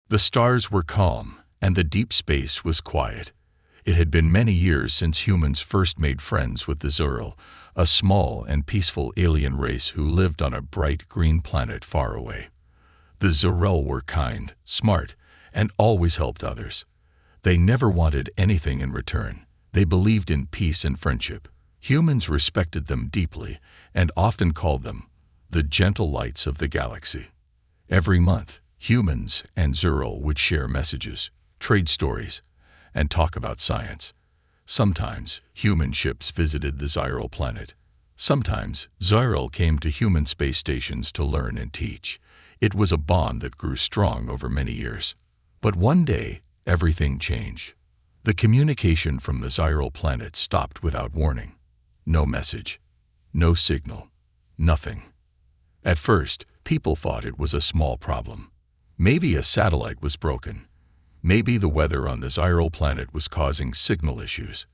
The stars were calm, and the deep space was quiet. It had been many years since humans first made friends with the Zuril, a small and peaceful alien race who lived on a bright green planet far away. The Zuril were kind, smart, and always helped others. They never wanted anything in return. They believed in peace and friendship. Humans respected them deeply and often called them the gentle lights of the galaxy. Every month, humans and Zuril would share messages, trade stories, and talk about science. Sometimes, human ships visited the Zyril planet. Sometimes, Zyril came to human space stations to learn and teach. It was a bond that grew strong over many years. But one day, everything changed. The communication from the Zyril planet stopped without warning. No message, no signal, nothing. At first, people thought it was a small problem. Maybe a satellite was broken. Maybe the weather on the Zyril planet was causing signal issues.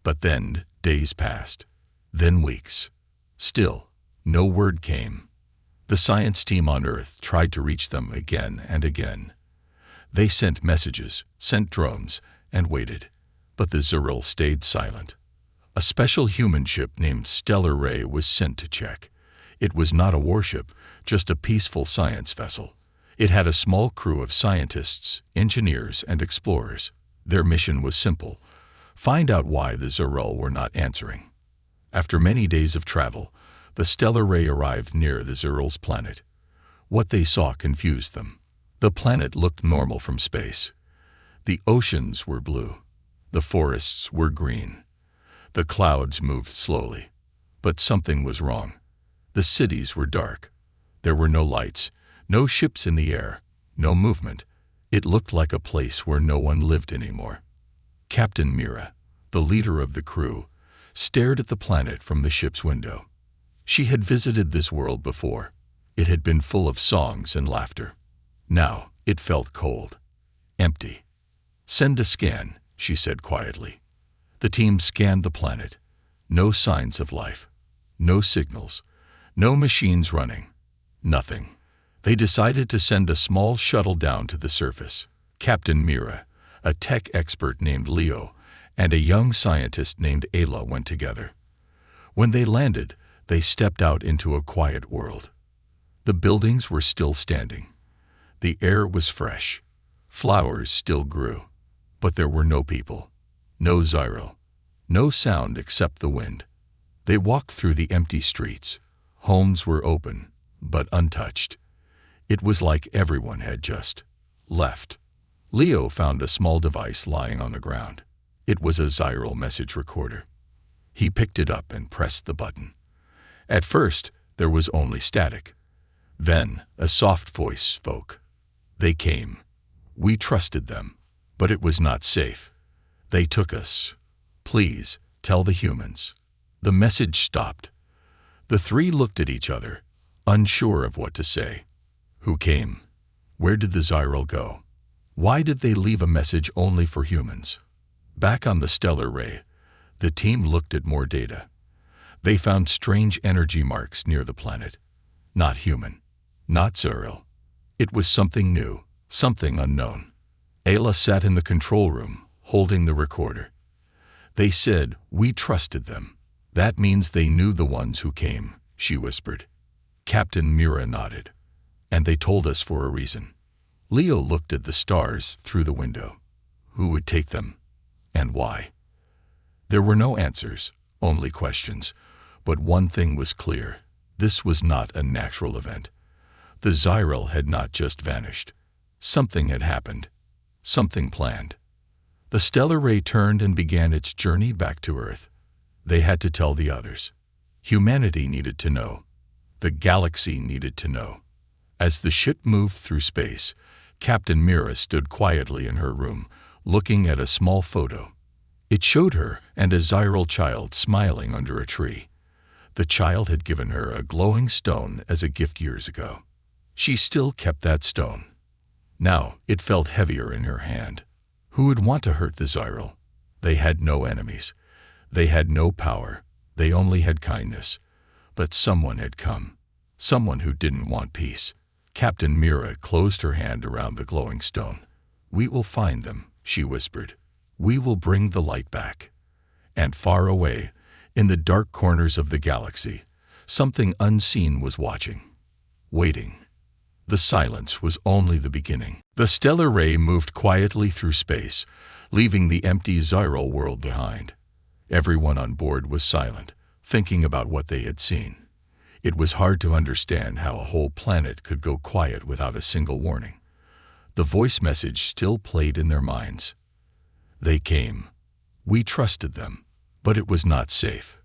But then, days passed. Then weeks. Still, no word came. The science team on Earth tried to reach them again and again. They sent messages, sent drones, and waited. But the Zuril stayed silent. A special human ship named Stellar Ray was sent to check. It was not a warship, just a peaceful science vessel. It had a small crew of scientists, engineers, and explorers. Their mission was simple: find out why the Zuril were not answering. After many days of travel, the Stellar Ray arrived near the Zuril's planet. What they saw confused them. The planet looked normal from space. The oceans were blue. The forests were green. The clouds moved slowly. But something was wrong. The cities were dark. There were no lights, no ships in the air, no movement. It looked like a place where no one lived anymore. Captain Mira, the leader of the crew, stared at the planet from the ship's window. She had visited this world before. It had been full of songs and laughter. Now it felt cold, empty. "Send a scan," she said quietly. The team scanned the planet. No signs of life. No signals. No machines running. Nothing. They decided to send a small shuttle down to the surface. Captain Mira, a tech expert named Leo, and a young scientist named Ayla went together. When they landed, they stepped out into a quiet world. The buildings were still standing. The air was fresh. Flowers still grew. But there were no people. No Zyril. No sound except the wind. They walked through the empty streets. Homes were open, but untouched. It was like everyone had just left. Leo found a small device lying on the ground. It was a Zyril message recorder. He picked it up and pressed the button. At first, there was only static. Then, a soft voice spoke. "They came. We trusted them, but it was not safe. They took us. Please, tell the humans." The message stopped. The three looked at each other, unsure of what to say. Who came? Where did the Zyril go? Why did they leave a message only for humans? Back on the Stellar Ray, the team looked at more data. They found strange energy marks near the planet. Not human. Not Zyril. It was something new, something unknown. Ayla sat in the control room, holding the recorder. "They said, we trusted them. That means they knew the ones who came," she whispered. Captain Mira nodded. "And they told us for a reason." Leo looked at the stars through the window. Who would take them? And why? There were no answers, only questions. But one thing was clear. This was not a natural event. The Zyril had not just vanished. Something had happened. Something planned. The Stellar Ray turned and began its journey back to Earth. They had to tell the others. Humanity needed to know. The galaxy needed to know. As the ship moved through space, Captain Mira stood quietly in her room, looking at a small photo. It showed her and a Zyril child smiling under a tree. The child had given her a glowing stone as a gift years ago. She still kept that stone. Now it felt heavier in her hand. Who would want to hurt the Zyril? They had no enemies. They had no power. They only had kindness. But someone had come. Someone who didn't want peace. Captain Mira closed her hand around the glowing stone. "We will find them," she whispered. "We will bring the light back." And far away, in the dark corners of the galaxy, something unseen was watching, waiting. The silence was only the beginning. The stellar ray moved quietly through space, leaving the empty Zyril world behind. Everyone on board was silent, thinking about what they had seen. It was hard to understand how a whole planet could go quiet without a single warning. The voice message still played in their minds. They came. We trusted them, but it was not safe.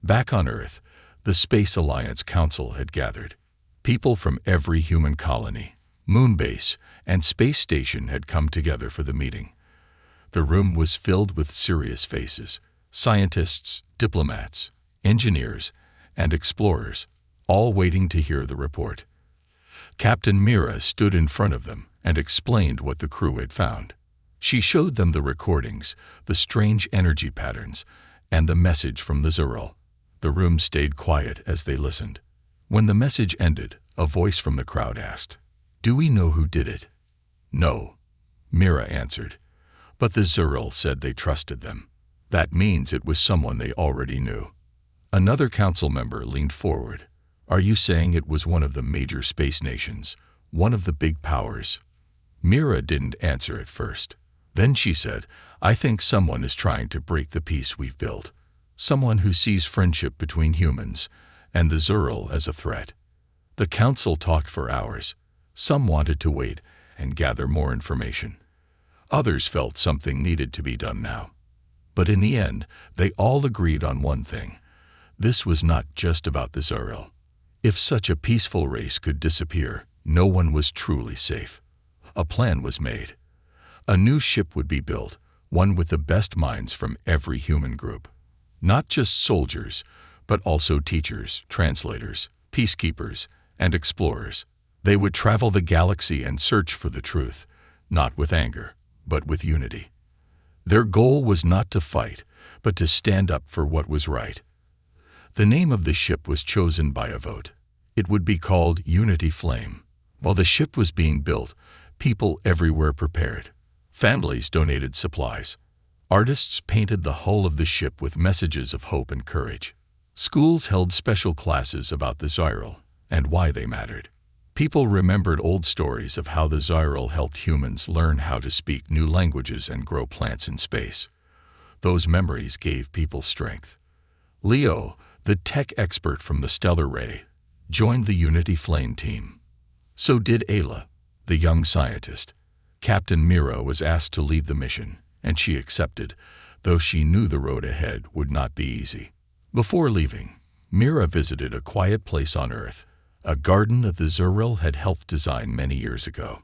Back on Earth, the Space Alliance Council had gathered. People from every human colony, moon base, and space station had come together for the meeting. The room was filled with serious faces: scientists, diplomats, engineers, and explorers, all waiting to hear the report. Captain Mira stood in front of them and explained what the crew had found. She showed them the recordings, the strange energy patterns, and the message from the Zyril. The room stayed quiet as they listened. When the message ended, a voice from the crowd asked, "Do we know who did it?" "No," Mira answered. But the Zyril said they trusted them. That means it was someone they already knew. Another council member leaned forward. "Are you saying it was one of the major space nations, one of the big powers?" Mira didn't answer at first. Then she said, "I think someone is trying to break the peace we've built. Someone who sees friendship between humans and the Zyril as a threat." The council talked for hours. Some wanted to wait and gather more information. Others felt something needed to be done now. But in the end, they all agreed on one thing. This was not just about the Zyril. If such a peaceful race could disappear, no one was truly safe. A plan was made. A new ship would be built, one with the best minds from every human group. Not just soldiers, but also teachers, translators, peacekeepers, and explorers. They would travel the galaxy and search for the truth, not with anger, but with unity. Their goal was not to fight, but to stand up for what was right. The name of the ship was chosen by a vote. It would be called Unity Flame. While the ship was being built, people everywhere prepared. Families donated supplies. Artists painted the hull of the ship with messages of hope and courage. Schools held special classes about the Zyril and why they mattered. People remembered old stories of how the Zyril helped humans learn how to speak new languages and grow plants in space. Those memories gave people strength. Leo, the tech expert from the Stellar Ray, joined the Unity Flame team. So did Ayla, the young scientist. Captain Mira was asked to lead the mission, and she accepted, though she knew the road ahead would not be easy. Before leaving, Mira visited a quiet place on Earth, a garden that the Zyril had helped design many years ago.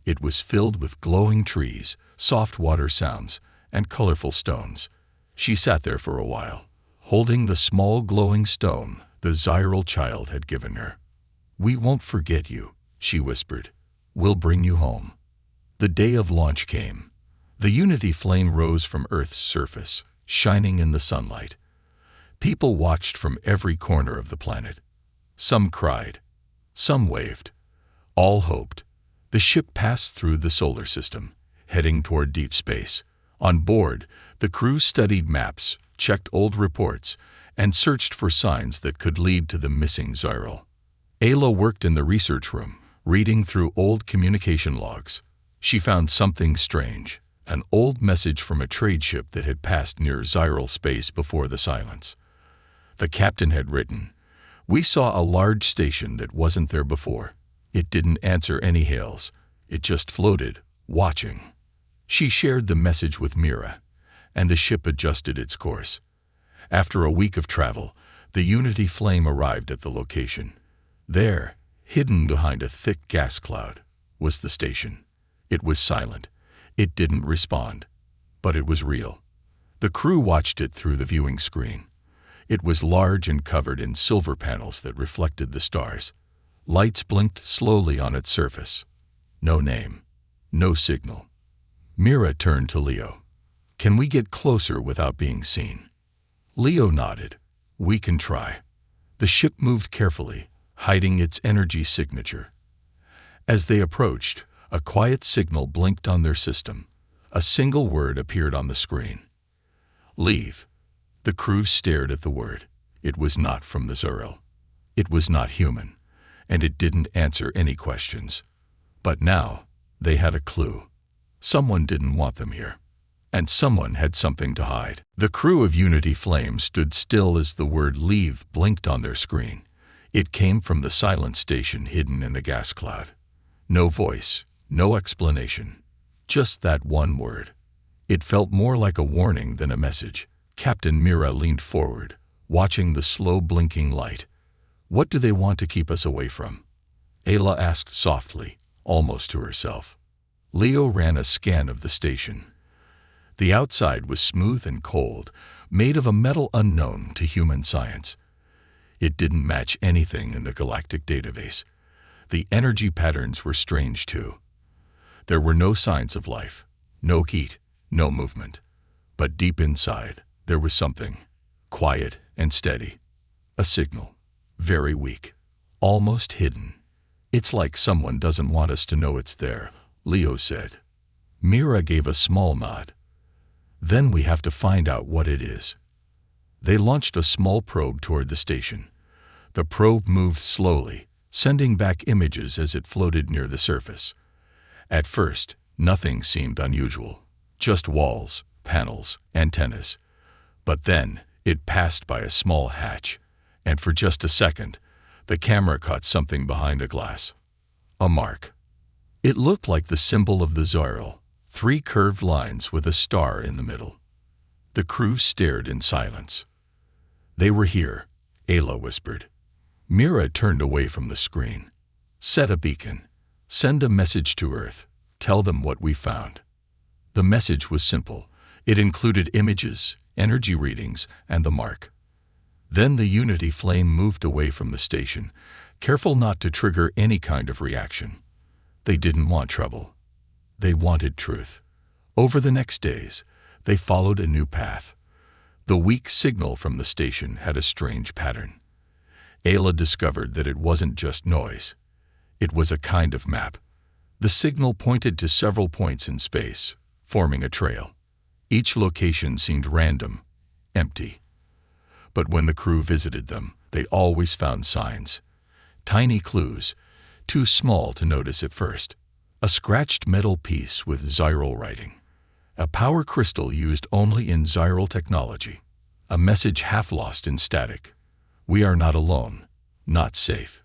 It was filled with glowing trees, soft water sounds, and colorful stones. She sat there for a while, holding the small glowing stone the Zyril child had given her. "We won't forget you," she whispered. "We'll bring you home." The day of launch came. The Unity Flame rose from Earth's surface, shining in the sunlight. People watched from every corner of the planet. Some cried. Some waved. All hoped. The ship passed through the solar system, heading toward deep space. On board, the crew studied maps, checked old reports, and searched for signs that could lead to the missing Zyril. Ayla worked in the research room, reading through old communication logs. She found something strange, an old message from a trade ship that had passed near Zyril space before the silence. The captain had written, "We saw a large station that wasn't there before. It didn't answer any hails. It just floated, watching." She shared the message with Mira, and the ship adjusted its course. After a week of travel, the Unity Flame arrived at the location. There, hidden behind a thick gas cloud, was the station. It was silent. It didn't respond. But it was real. The crew watched it through the viewing screen. It was large and covered in silver panels that reflected the stars. Lights blinked slowly on its surface. No name. No signal. Mira turned to Leo. "Can we get closer without being seen?" Leo nodded. "We can try." The ship moved carefully, hiding its energy signature. As they approached, a quiet signal blinked on their system. A single word appeared on the screen. Leave. The crew stared at the word. It was not from the Zuriel. It was not human, and it didn't answer any questions. But now, they had a clue. Someone didn't want them here. And someone had something to hide. The crew of Unity Flame stood still as the word leave blinked on their screen. It came from the silent station hidden in the gas cloud. No voice, no explanation. Just that one word. It felt more like a warning than a message. Captain Mira leaned forward, watching the slow blinking light. What do they want to keep us away from? Ayla asked softly, almost to herself. Leo ran a scan of the station. The outside was smooth and cold, made of a metal unknown to human science. It didn't match anything in the galactic database. The energy patterns were strange too. There were no signs of life, no heat, no movement. But deep inside, there was something, quiet and steady. A signal, very weak, almost hidden. It's like someone doesn't want us to know it's there, Leo said. Mira gave a small nod. Then we have to find out what it is. They launched a small probe toward the station. The probe moved slowly, sending back images as it floated near the surface. At first, nothing seemed unusual. Just walls, panels, antennas. But then, it passed by a small hatch, and for just a second, the camera caught something behind a glass. A mark. It looked like the symbol of the Zuriel, 3 curved lines with a star in the middle. The crew stared in silence. They were here, Ayla whispered. Mira turned away from the screen. Set a beacon. Send a message to Earth. Tell them what we found. The message was simple. It included images, energy readings, and the mark. Then the Unity Flame moved away from the station, careful not to trigger any kind of reaction. They didn't want trouble. They wanted truth. Over the next days, they followed a new path. The weak signal from the station had a strange pattern. Ayla discovered that it wasn't just noise. It was a kind of map. The signal pointed to several points in space, forming a trail. Each location seemed random, empty. But when the crew visited them, they always found signs. Tiny clues, too small to notice at first. A scratched metal piece with Zuriel writing. A power crystal used only in Zuriel technology. A message half lost in static. We are not alone, not safe.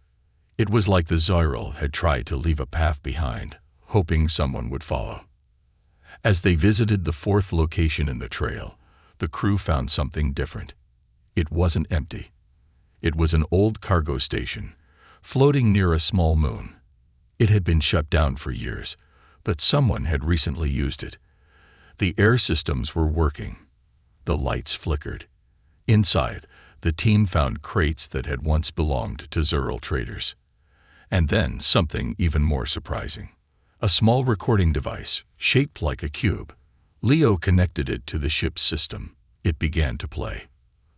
It was like the Zuriel had tried to leave a path behind, hoping someone would follow. As they visited the 4th location in the trail, the crew found something different. It wasn't empty. It was an old cargo station, floating near a small moon. It had been shut down for years, but someone had recently used it. The air systems were working. The lights flickered. Inside, the team found crates that had once belonged to Zuriel traders. And then something even more surprising. A small recording device, shaped like a cube. Leo connected it to the ship's system. It began to play.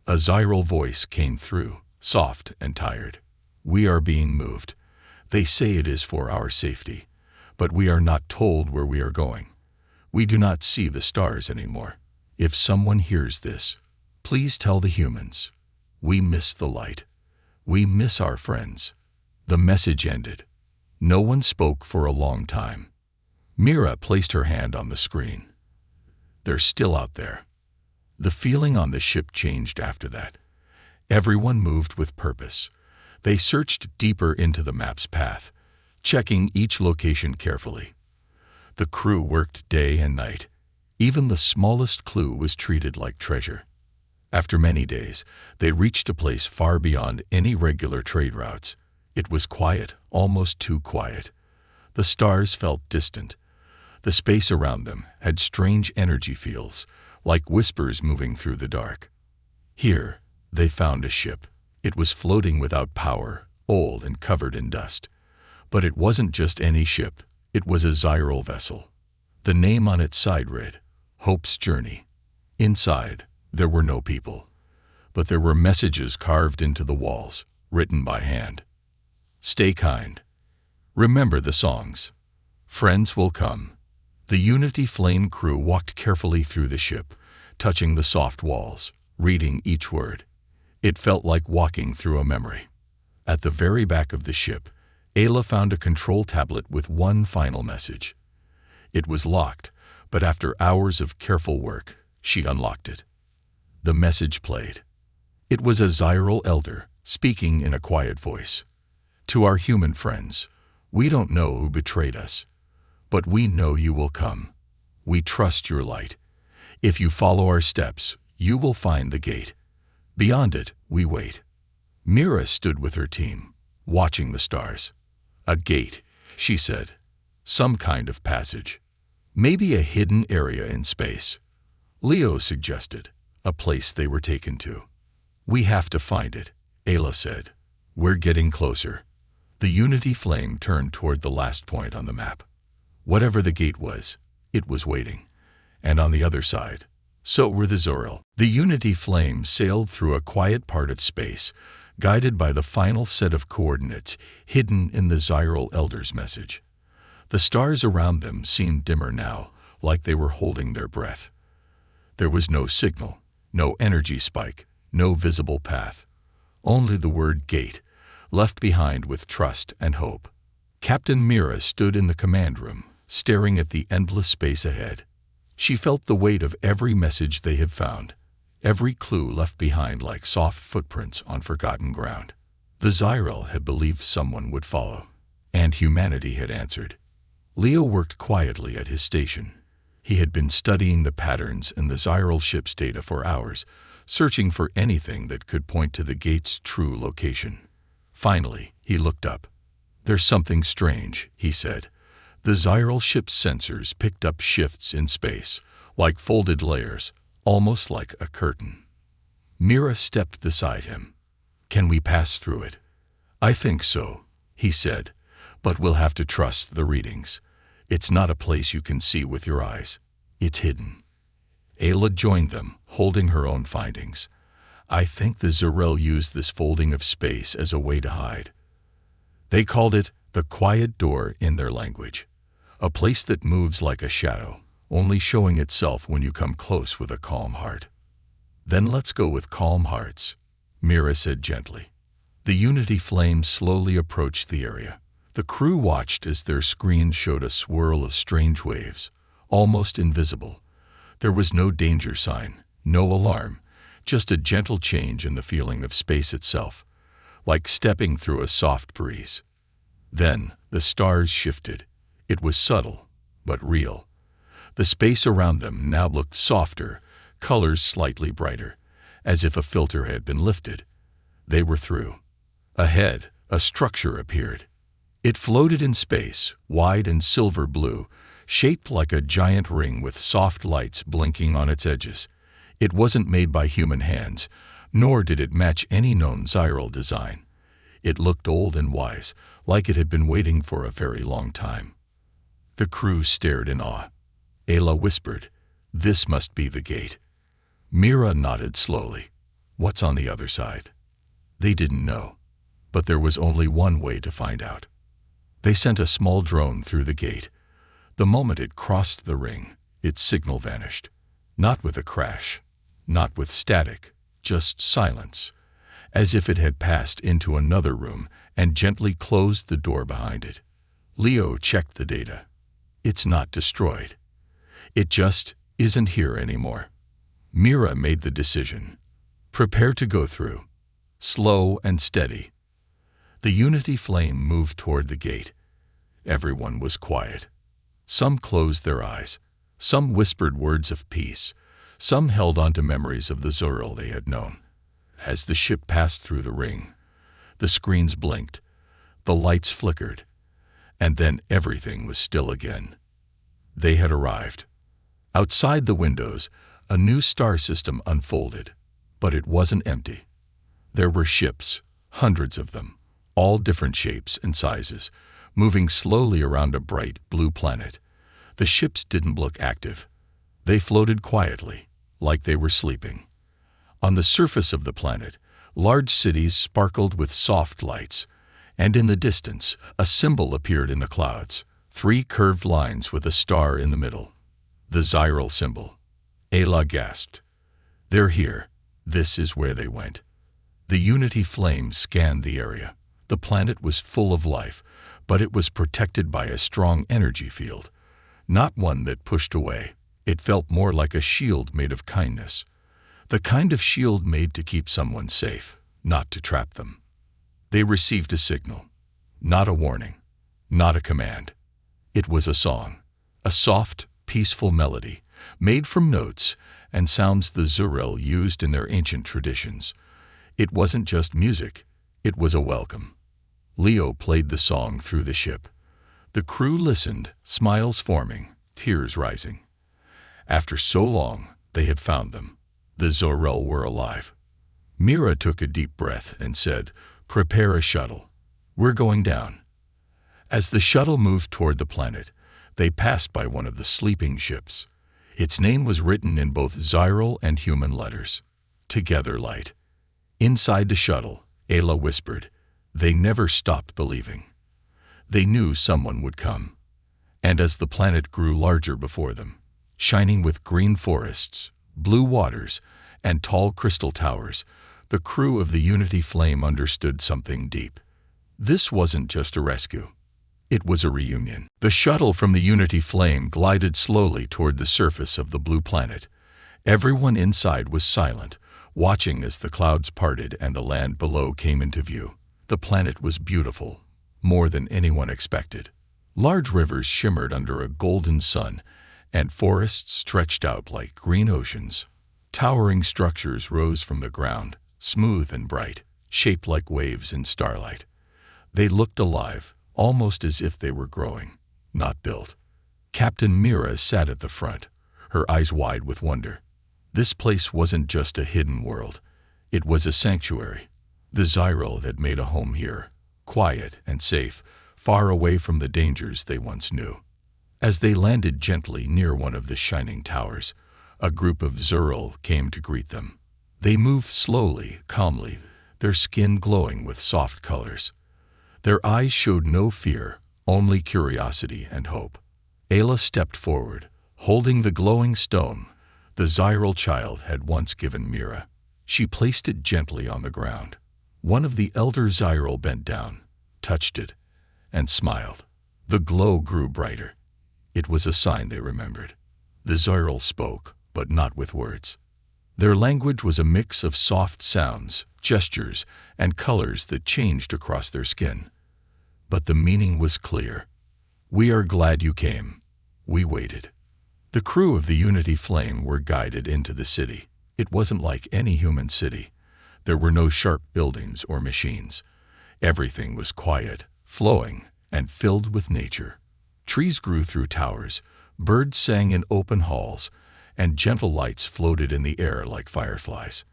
A Zuriel voice came through, soft and tired. We are being moved. They say it is for our safety, but we are not told where we are going. We do not see the stars anymore. If someone hears this, please tell the humans. We miss the light. We miss our friends. The message ended. No one spoke for a long time. Mira placed her hand on the screen. They're still out there. The feeling on the ship changed after that. Everyone moved with purpose. They searched deeper into the map's path, checking each location carefully. The crew worked day and night. Even the smallest clue was treated like treasure. After many days, they reached a place far beyond any regular trade routes. It was quiet, almost too quiet. The stars felt distant. The space around them had strange energy fields, like whispers moving through the dark. Here, they found a ship. It was floating without power, old and covered in dust. But it wasn't just any ship. It was a Zuriel vessel. The name on its side read, Hope's Journey. Inside, there were no people. But there were messages carved into the walls, written by hand. Stay kind. Remember the songs. Friends will come. The Unity Flame crew walked carefully through the ship, touching the soft walls, reading each word. It felt like walking through a memory. At the very back of the ship, Ayla found a control tablet with one final message. It was locked, but after hours of careful work, she unlocked it. The message played. It was a Zyral elder, speaking in a quiet voice. To our human friends, we don't know who betrayed us, but we know you will come. We trust your light. If you follow our steps, you will find the gate. Beyond it, we wait. Mira stood with her team, watching the stars. A gate, she said. Some kind of passage. Maybe a hidden area in space. Leo suggested. A place they were taken to. We have to find it, Ayla said. We're getting closer. The Unity Flame turned toward the last point on the map. Whatever the gate was, it was waiting. And on the other side, so were the Zoral. The Unity Flame sailed through a quiet part of space, guided by the final set of coordinates hidden in the Zyral Elder's message. The stars around them seemed dimmer now, like they were holding their breath. There was no signal, no energy spike, no visible path. Only the word gate, left behind with trust and hope. Captain Mira stood in the command room, staring at the endless space ahead. She felt the weight of every message they had found, every clue left behind like soft footprints on forgotten ground. The Zyral had believed someone would follow, and humanity had answered. Leo worked quietly at his station. He had been studying the patterns in the Zyral ship's data for hours, searching for anything that could point to the gate's true location. Finally, he looked up. There's something strange, he said. The Zyral ship's sensors picked up shifts in space, like folded layers, almost like a curtain. Mira stepped beside him. Can we pass through it? I think so, he said, but we'll have to trust the readings. It's not a place you can see with your eyes. It's hidden. Ayla joined them, holding her own findings. I think the Zyral used this folding of space as a way to hide. They called it the quiet door in their language, a place that moves like a shadow, only showing itself when you come close with a calm heart. Then let's go with calm hearts, Mira said gently. The Unity Flame slowly approached the area. The crew watched as their screens showed a swirl of strange waves, almost invisible. There was no danger sign, no alarm, just a gentle change in the feeling of space itself, like stepping through a soft breeze. Then the stars shifted. It was subtle, but real. The space around them now looked softer, colors slightly brighter, as if a filter had been lifted. They were through. Ahead, a structure appeared. It floated in space, wide and silver blue, shaped like a giant ring with soft lights blinking on its edges. It wasn't made by human hands, nor did it match any known Zyral design. It looked old and wise, like it had been waiting for a very long time. The crew stared in awe. Ayla whispered, "This must be the gate." Mira nodded slowly. "What's on the other side?" They didn't know, but there was only one way to find out. They sent a small drone through the gate. The moment it crossed the ring, its signal vanished. Not with a crash, not with static, just silence, as if it had passed into another room and gently closed the door behind it. Leo checked the data. It's not destroyed. It just isn't here anymore. Mira made the decision. Prepare to go through. Slow and steady. The Unity Flame moved toward the gate. Everyone was quiet. Some closed their eyes. Some whispered words of peace. Some held on to memories of the Zyral they had known. As the ship passed through the ring, the screens blinked, the lights flickered, and then everything was still again. They had arrived. Outside the windows, a new star system unfolded, but it wasn't empty. There were ships, hundreds of them, all different shapes and sizes, moving slowly around a bright blue planet. The ships didn't look active. They floated quietly, like they were sleeping. On the surface of the planet, large cities sparkled with soft lights, And in the distance, a symbol appeared in the clouds, 3 curved lines with a star in the middle. The Zyral symbol. Ayla gasped. They're here. This is where they went. The Unity flame scanned the area. The planet was full of life, but it was protected by a strong energy field. Not one that pushed away. It felt more like a shield made of kindness. The kind of shield made to keep someone safe, not to trap them. They received a signal. Not a warning. Not a command. It was a song. A soft, peaceful melody, made from notes and sounds the Zurel used in their ancient traditions. It wasn't just music. It was a welcome. Leo played the song through the ship. The crew listened, smiles forming, tears rising. After so long, they had found them. The Zurel were alive. Mira took a deep breath and said, "Prepare a shuttle. We're going down." As the shuttle moved toward the planet, they passed by one of the sleeping ships. Its name was written in both Zyral and human letters. Together Light. Inside the shuttle, Ayla whispered, they never stopped believing. They knew someone would come. And as the planet grew larger before them, shining with green forests, blue waters, and tall crystal towers, the crew of the Unity Flame understood something deep. This wasn't just a rescue. It was a reunion. The shuttle from the Unity Flame glided slowly toward the surface of the blue planet. Everyone inside was silent, watching as the clouds parted and the land below came into view. The planet was beautiful, more than anyone expected. Large rivers shimmered under a golden sun, and forests stretched out like green oceans. Towering structures rose from the ground, smooth and bright, shaped like waves in starlight. They looked alive, almost as if they were growing, not built. Captain Mira sat at the front, her eyes wide with wonder. This place wasn't just a hidden world. It was a sanctuary. The Zyral had made a home here, quiet and safe, far away from the dangers they once knew. As they landed gently near one of the shining towers, a group of Zyral came to greet them. They moved slowly, calmly, their skin glowing with soft colors. Their eyes showed no fear, only curiosity and hope. Ayla stepped forward, holding the glowing stone the Zyral child had once given Mira. She placed it gently on the ground. One of the elder Zyral bent down, touched it, and smiled. The glow grew brighter. It was a sign they remembered. The Zyral spoke, but not with words. Their language was a mix of soft sounds, gestures, and colors that changed across their skin. But the meaning was clear. We are glad you came. We waited. The crew of the Unity Flame were guided into the city. It wasn't like any human city. There were no sharp buildings or machines. Everything was quiet, flowing, and filled with nature. Trees grew through towers, birds sang in open halls, and gentle lights floated in the air like fireflies.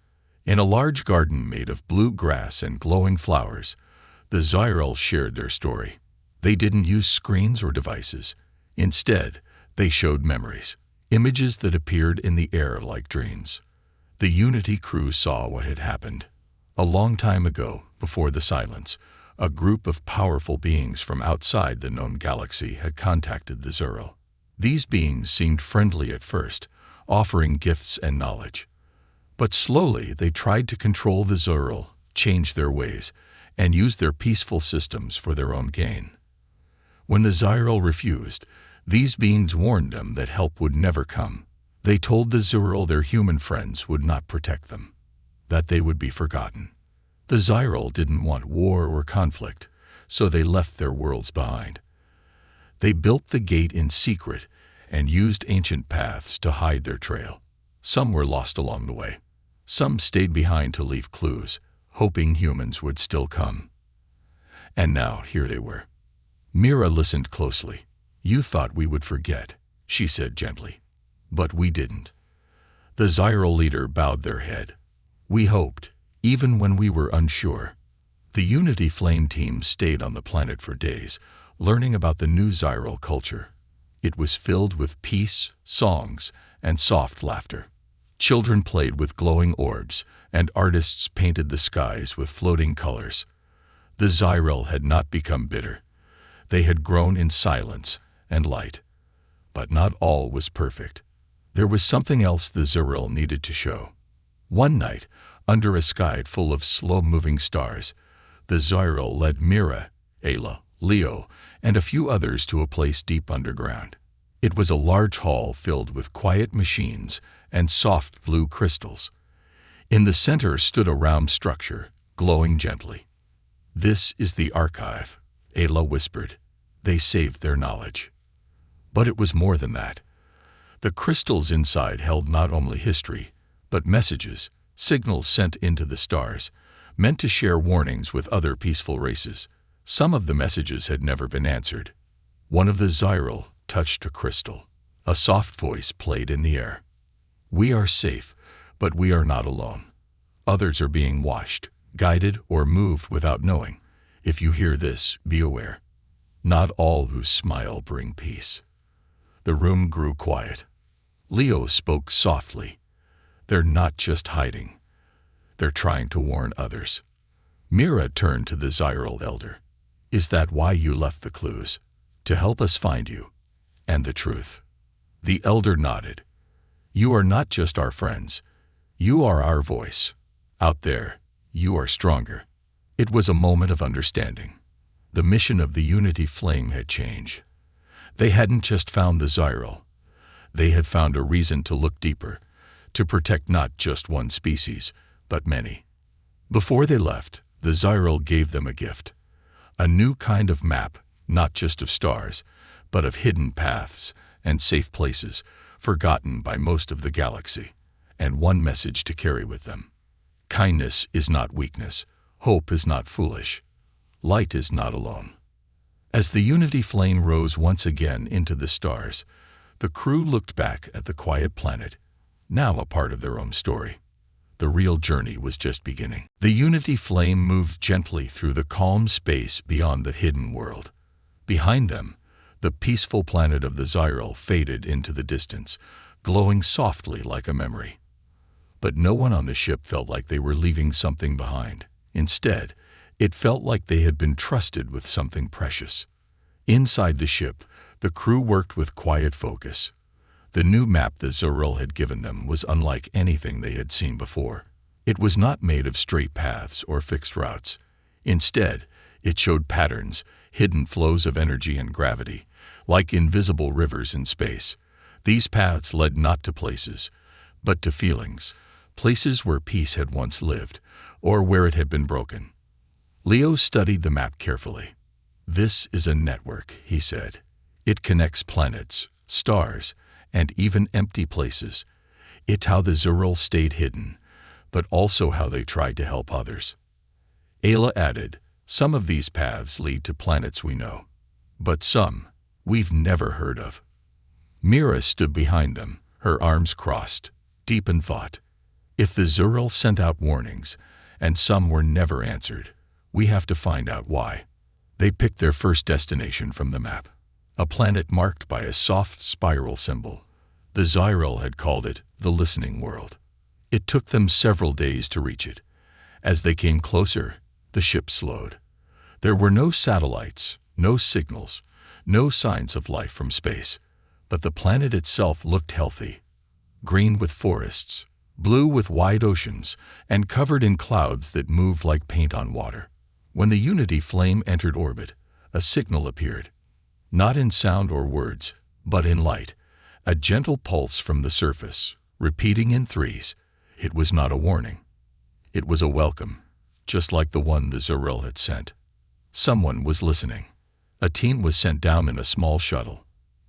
In a large garden made of blue grass and glowing flowers, the Zyral shared their story. They didn't use screens or devices. Instead, they showed memories, images that appeared in the air like dreams. The Unity crew saw what had happened. A long time ago, before the silence, a group of powerful beings from outside the known galaxy had contacted the Zyral. These beings seemed friendly at first, offering gifts and knowledge. But slowly they tried to control the Zyral, change their ways, and use their peaceful systems for their own gain. When the Zyral refused, these beings warned them that help would never come. They told the Zyral their human friends would not protect them, that they would be forgotten. The Zyral didn't want war or conflict, so they left their worlds behind. They built the gate in secret and used ancient paths to hide their trail. Some were lost along the way. Some stayed behind to leave clues, hoping humans would still come. And now here they were. Mira listened closely. You thought we would forget, she said gently. But we didn't. The Zyral leader bowed their head. We hoped, even when we were unsure. The Unity Flame team stayed on the planet for days, learning about the new Zyral culture. It was filled with peace, songs, and soft laughter. Children played with glowing orbs, and artists painted the skies with floating colors. The Zyril had not become bitter. They had grown in silence and light. But not all was perfect. There was something else the Zyril needed to show. One night, under a sky full of slow-moving stars, the Zyril led Mira, Ayla, Leo, and a few others to a place deep underground. It was a large hall filled with quiet machines and soft blue crystals. In the center stood a round structure, glowing gently. "This is the archive," Ayla whispered. "They saved their knowledge." But it was more than that. The crystals inside held not only history, but messages, signals sent into the stars, meant to share warnings with other peaceful races. Some of the messages had never been answered. One of the Zyril touched a crystal. A soft voice played in the air. "We are safe, but we are not alone. Others are being watched, guided, or moved without knowing. If you hear this, be aware. Not all who smile bring peace." The room grew quiet. Leo spoke softly. "They're not just hiding. They're trying to warn others." Mira turned to the Zyril elder. "Is that why you left the clues? To help us find you and the truth?" The elder nodded. "You are not just our friends. You are our voice. Out there, you are stronger." It was a moment of understanding. The mission of the Unity Flame had changed. They hadn't just found the Zyril. They had found a reason to look deeper, to protect not just one species, but many. Before they left, the Zyril gave them a gift. A new kind of map, not just of stars, but of hidden paths and safe places, forgotten by most of the galaxy, and one message to carry with them. Kindness is not weakness. Hope is not foolish. Light is not alone. As the Unity Flame rose once again into the stars, the crew looked back at the quiet planet, now a part of their own story. The real journey was just beginning. The Unity Flame moved gently through the calm space beyond the hidden world. Behind them, the peaceful planet of the Zyril faded into the distance, glowing softly like a memory. But no one on the ship felt like they were leaving something behind. Instead, it felt like they had been trusted with something precious. Inside the ship, the crew worked with quiet focus. The new map the Zyril had given them was unlike anything they had seen before. It was not made of straight paths or fixed routes. Instead, it showed patterns, hidden flows of energy and gravity, like invisible rivers in space. These paths led not to places, but to feelings, places where peace had once lived, or where it had been broken. Leo studied the map carefully. "This is a network," he said. "It connects planets, stars, and even empty places. It's how the Zyril stayed hidden, but also how they tried to help others." Ayla added, "Some of these paths lead to planets we know, but some we've never heard of." Mira stood behind them, her arms crossed, deep in thought. "If the Zyril sent out warnings, and some were never answered, we have to find out why." They picked their first destination from the map, a planet marked by a soft spiral symbol. The Zyril had called it the Listening World. It took them several days to reach it. As they came closer, the ship slowed. There were no satellites, no signals, no signs of life from space, but the planet itself looked healthy, green with forests, blue with wide oceans, and covered in clouds that moved like paint on water. When the Unity Flame entered orbit, a signal appeared, not in sound or words, but in light, a gentle pulse from the surface, repeating in threes. It was not a warning. It was a welcome, just like the one the Zyril had sent. Someone was listening. A team was sent down in a small shuttle.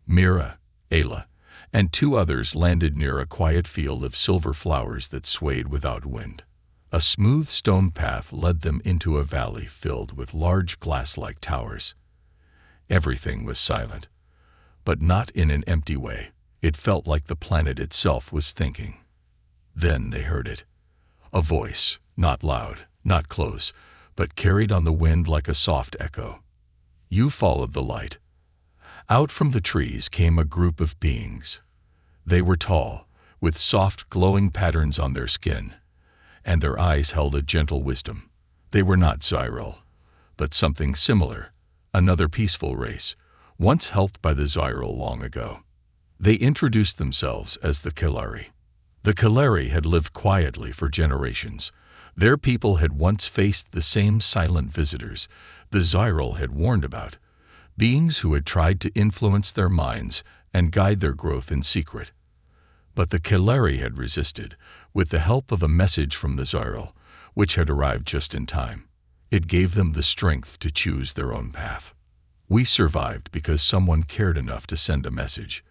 Mira, Ayla, and two others landed near a quiet field of silver flowers that swayed without wind. A smooth stone path led them into a valley filled with large glass-like towers. Everything was silent, but not in an empty way. It felt like the planet itself was thinking. Then they heard it. A voice, not loud, not close, but carried on the wind like a soft echo. "You followed the light." Out from the trees came a group of beings. They were tall, with soft glowing patterns on their skin, and their eyes held a gentle wisdom. They were not Zyril, but something similar, another peaceful race, once helped by the Zyril long ago. They introduced themselves as the Kelari. The Kelari had lived quietly for generations. Their people had once faced the same silent visitors the Zyril had warned about, beings who had tried to influence their minds and guide their growth in secret. But the Kelari had resisted, with the help of a message from the Zyril, which had arrived just in time. It gave them the strength to choose their own path. "We survived because someone cared enough to send a message,"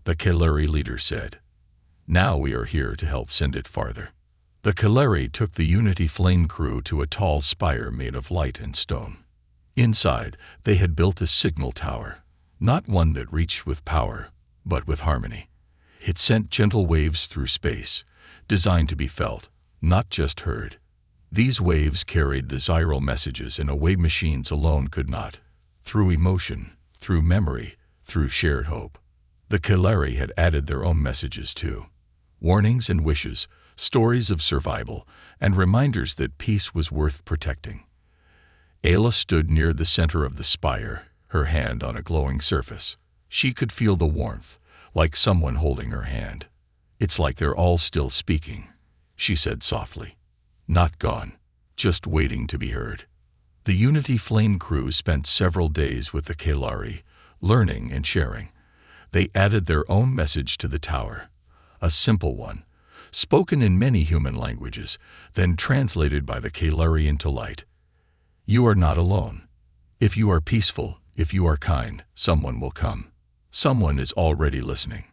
the Kelari leader said. "Now we are here to help send it farther." The Kelari took the Unity Flame crew to a tall spire made of light and stone. Inside, they had built a signal tower, not one that reached with power, but with harmony. It sent gentle waves through space, designed to be felt, not just heard. These waves carried the Zyril messages in a way machines alone could not, through emotion, through memory, through shared hope. The Kelari had added their own messages too. Warnings and wishes, stories of survival, and reminders that peace was worth protecting. Ayla stood near the center of the spire, her hand on a glowing surface. She could feel the warmth, like someone holding her hand. "It's like they're all still speaking," she said softly. "Not gone, just waiting to be heard." The Unity Flame crew spent several days with the Kelari, learning and sharing. They added their own message to the tower, a simple one, spoken in many human languages, then translated by the Kelari into light. "You are not alone. If you are peaceful, if you are kind, someone will come. Someone is already listening."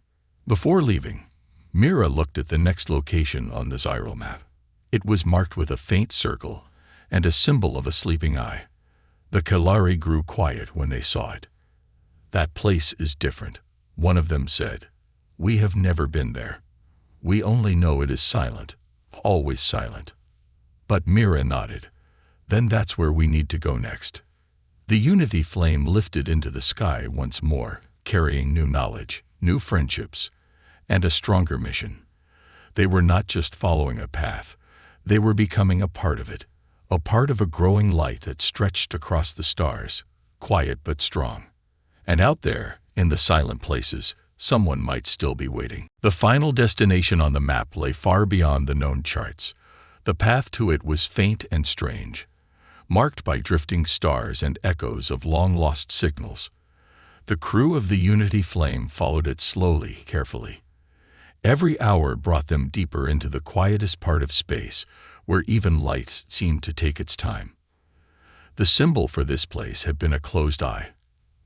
Before leaving, Mira looked at the next location on the Zyril map. It was marked with a faint circle and a symbol of a sleeping eye. The Kelari grew quiet when they saw it. "That place is different," one of them said. "We have never been there. We only know it is silent, always silent." But Mira nodded. "Then that's where we need to go next." The Unity Flame lifted into the sky once more, carrying new knowledge, new friendships, and a stronger mission. They were not just following a path, they were becoming a part of it, a part of a growing light that stretched across the stars, quiet but strong. And out there, in the silent places, someone might still be waiting. The final destination on the map lay far beyond the known charts. The path to it was faint and strange, marked by drifting stars and echoes of long-lost signals. The crew of the Unity Flame followed it slowly, carefully. Every hour brought them deeper into the quietest part of space, where even light seemed to take its time. The symbol for this place had been a closed eye,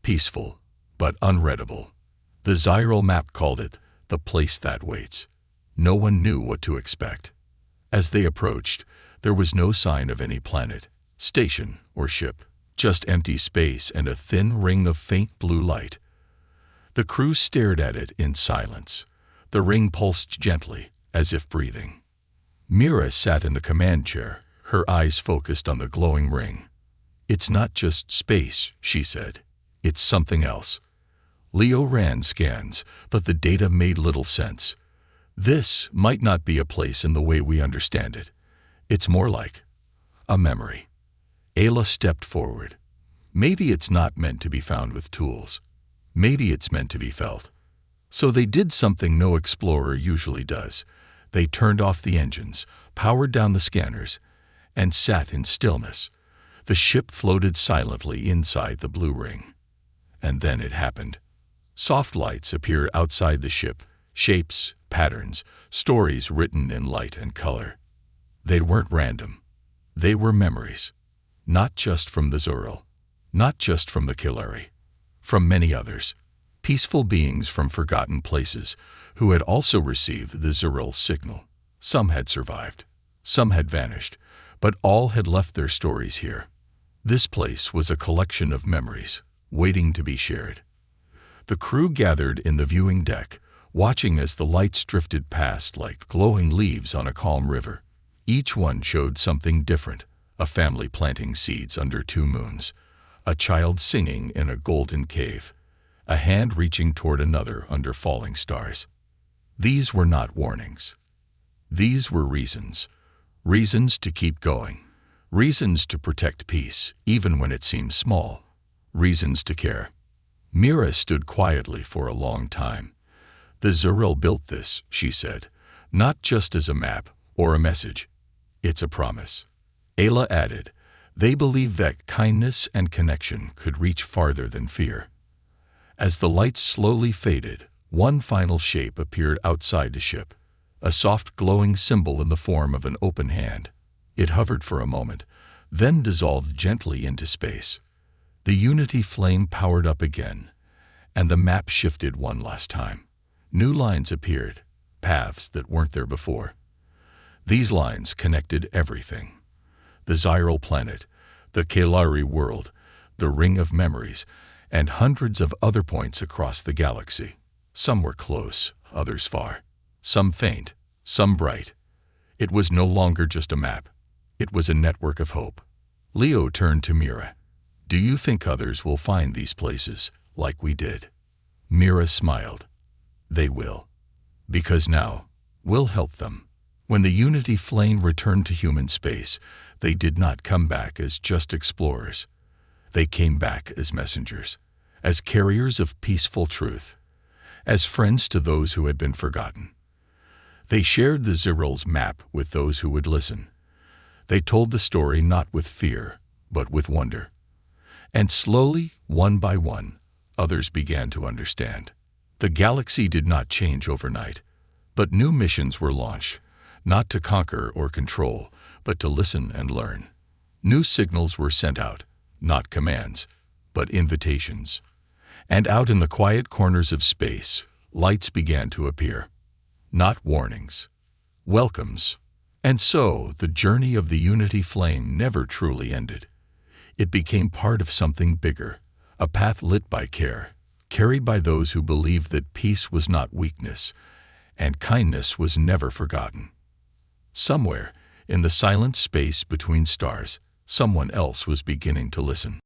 peaceful, but unreadable. The Zyril map called it the place that waits. No one knew what to expect. As they approached, there was no sign of any planet, station, or ship, just empty space and a thin ring of faint blue light. The crew stared at it in silence. The ring pulsed gently, as if breathing. Mira sat in the command chair, her eyes focused on the glowing ring. "It's not just space," she said. "It's something else." Leo ran scans, but the data made little sense. "This might not be a place in the way we understand it. It's more like a memory." Ayla stepped forward. "Maybe it's not meant to be found with tools. Maybe it's meant to be felt." So they did something no explorer usually does. They turned off the engines, powered down the scanners, and sat in stillness. The ship floated silently inside the blue ring. And then it happened. Soft lights appeared outside the ship, shapes, patterns, stories written in light and color. They weren't random. They were memories. Not just from the Zyril, not just from the Kelari, from many others. Peaceful beings from forgotten places who had also received the Zyril signal. Some had survived, some had vanished, but all had left their stories here. This place was a collection of memories, waiting to be shared. The crew gathered in the viewing deck, watching as the lights drifted past like glowing leaves on a calm river. Each one showed something different: a family planting seeds under two moons, a child singing in a golden cave, a hand reaching toward another under falling stars. These were not warnings. These were reasons. Reasons to keep going. Reasons to protect peace, even when it seems small. Reasons to care. Mira stood quietly for a long time. The Zuril built this, she said, not just as a map or a message. It's a promise. Ayla added, they believe that kindness and connection could reach farther than fear. As the lights slowly faded, one final shape appeared outside the ship, a soft glowing symbol in the form of an open hand. It hovered for a moment, then dissolved gently into space. The Unity flame powered up again, and the map shifted one last time. New lines appeared, paths that weren't there before. These lines connected everything. The Zyril planet, the Kalari world, the Ring of Memories, and hundreds of other points across the galaxy. Some were close, others far. Some faint, some bright. It was no longer just a map. It was a network of hope. Leo turned to Mira. Do you think others will find these places like we did? Mira smiled. They will. Because now, we'll help them. When the Unity flame returned to human space, they did not come back as just explorers. They came back as messengers, as carriers of peaceful truth, as friends to those who had been forgotten. They shared the Ziril's map with those who would listen. They told the story not with fear, but with wonder. And slowly, one by one, others began to understand. The galaxy did not change overnight, but new missions were launched, not to conquer or control, but to listen and learn. New signals were sent out, not commands, but invitations. And out in the quiet corners of space, lights began to appear. Not warnings, welcomes. And so, the journey of the Unity flame never truly ended. It became part of something bigger, a path lit by care, carried by those who believed that peace was not weakness, and kindness was never forgotten. Somewhere, in the silent space between stars, someone else was beginning to listen.